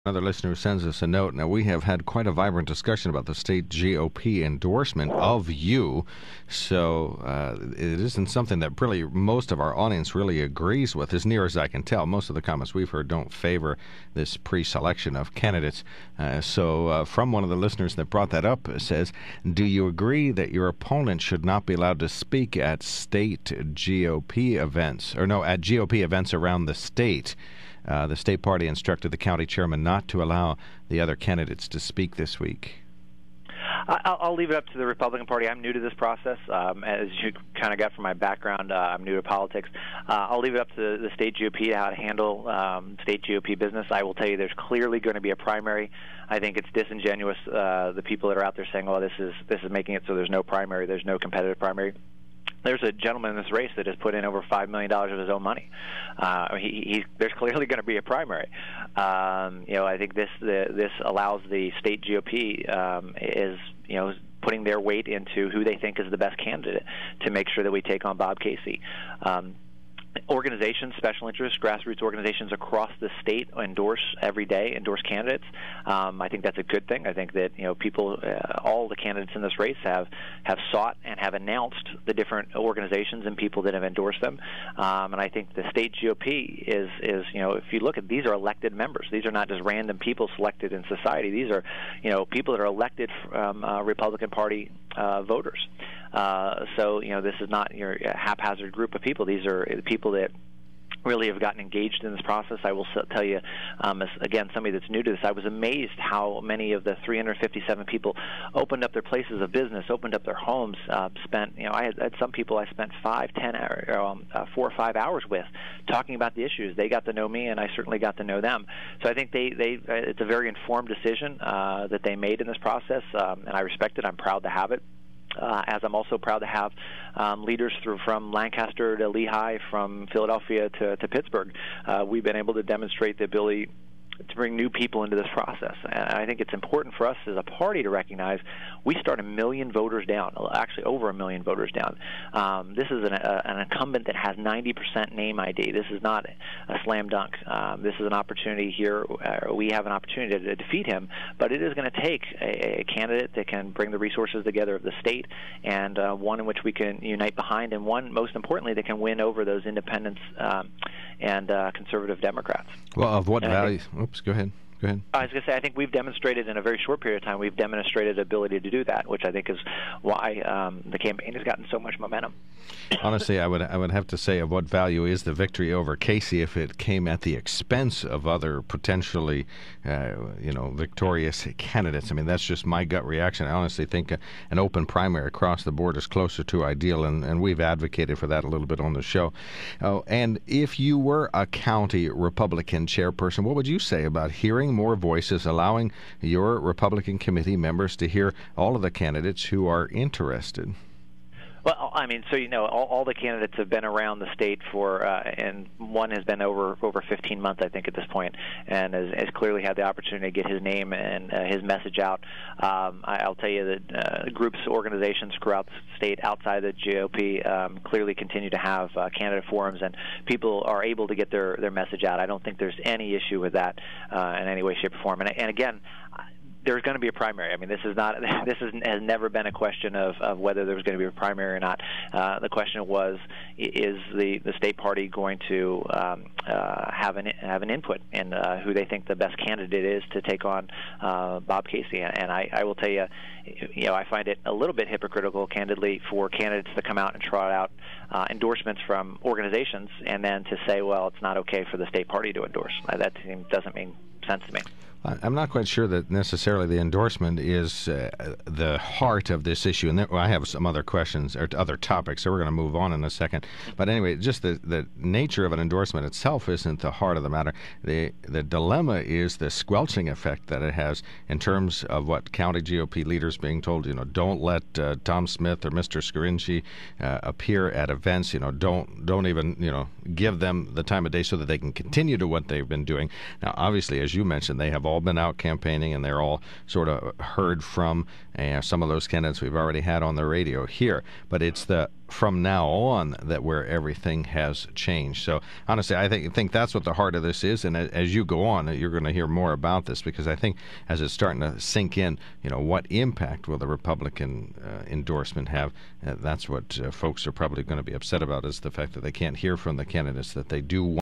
Another listener who sends us a note. Now, we have had quite a vibrant discussion about the state GOP endorsement of you, so it isn't something that really most of our audience really agrees with, as near as I can tell. Most of the comments we've heard don't favor this pre-selection of candidates. So from one of the listeners that brought that up, says, do you agree that your opponent should not be allowed to speak at state GOP events, at GOP events around the state? The state party instructed the county chairman not to allow the other candidates to speak this week. I'll leave it up to the Republican Party. I'm new to this process. As you kind of got from my background, I'm new to politics. I'll leave it up to the state GOP how to handle state GOP business. I will tell you there's clearly going to be a primary. I think it's disingenuous, the people that are out there saying, "Oh, this is making it so there's no primary, there's no competitive primary." There's a gentleman in this race that has put in over $5 million of his own money. There's clearly going to be a primary. I think this allows the state GOP is putting their weight into who they think is the best candidate to make sure that we take on Bob Casey. Organizations, special interests, grassroots organizations across the state endorse candidates. I think that's a good thing. I think that people, all the candidates in this race have sought and have announced the different organizations and people that have endorsed them. And I think the state GOP is if you look at these are elected members. These are not just random people selected in society. These are people that are elected from Republican Party voters. So this is not your haphazard group of people. These are people that really have gotten engaged in this process. I will tell you, again, somebody that's new to this, I was amazed how many of the 357 people opened up their places of business, opened up their homes, spent, I had some people I spent 4 or 5 hours with talking about the issues. They got to know me, and I certainly got to know them. So I think it's a very informed decision that they made in this process, and I respect it. I'm proud to have it. As I'm also proud to have leaders from Lancaster to Lehigh, from Philadelphia to Pittsburgh. We've been able to demonstrate the ability to bring new people into this process. And I think it's important for us as a party to recognize we start 1 million voters down, actually over 1 million voters down. This is an incumbent that has 90% name ID. This is not a slam dunk. This is an opportunity here. We have an opportunity to defeat him, but it is going to take a candidate that can bring the resources together of the state and one in which we can unite behind, and one, most importantly, that can win over those independents and conservative Democrats. Well, of what value? Oops, go ahead. I was going to say, I think we've demonstrated in a very short period of time, we've demonstrated ability to do that, which I think is why the campaign has gotten so much momentum. Honestly, I would have to say, of what value is the victory over Casey if it came at the expense of other potentially, victorious candidates? I mean, that's just my gut reaction. I honestly think an open primary across the board is closer to ideal, and we've advocated for that a little bit on the show. Oh, and if you were a county Republican chairperson, what would you say about hearing more voices, allowing your Republican committee members to hear all of the candidates who are interested? Well, I mean, so all the candidates have been around the state for, and one has been over 15 months, I think, at this point, and has clearly had the opportunity to get his name and his message out. I'll tell you that groups, organizations throughout the state outside the GOP clearly continue to have candidate forums, and people are able to get their message out. I don't think there's any issue with that in any way, shape, or form. And again, there's going to be a primary. I mean, this has never been a question of whether there's going to be a primary or not. The question was, is the state party going to have an input in who they think the best candidate is to take on Bob Casey? And I will tell you, I find it a little bit hypocritical, candidly, for candidates to come out and trot out endorsements from organizations and then to say, well, it's not okay for the state party to endorse. That doesn't make sense to me. I'm not quite sure that necessarily the endorsement is the heart of this issue. And I have some other questions or other topics, so we're going to move on in a second. But anyway, just the nature of an endorsement itself isn't the heart of the matter. The dilemma is the squelching effect that it has in terms of what county GOP leaders being told, don't let Tom Smith or Mr. Scarinci appear at events. Don't even, give them the time of day so that they can continue to what they've been doing. Now, obviously, as you mentioned, they have all been out campaigning, and they're all sort of heard from some of those candidates we've already had on the radio here. But it's the from now on that where everything has changed. So honestly, I think that's what the heart of this is. And as you go on, you're going to hear more about this, because I think as it's starting to sink in, what impact will the Republican endorsement have? That's what folks are probably going to be upset about, is the fact that they can't hear from the candidates that they do want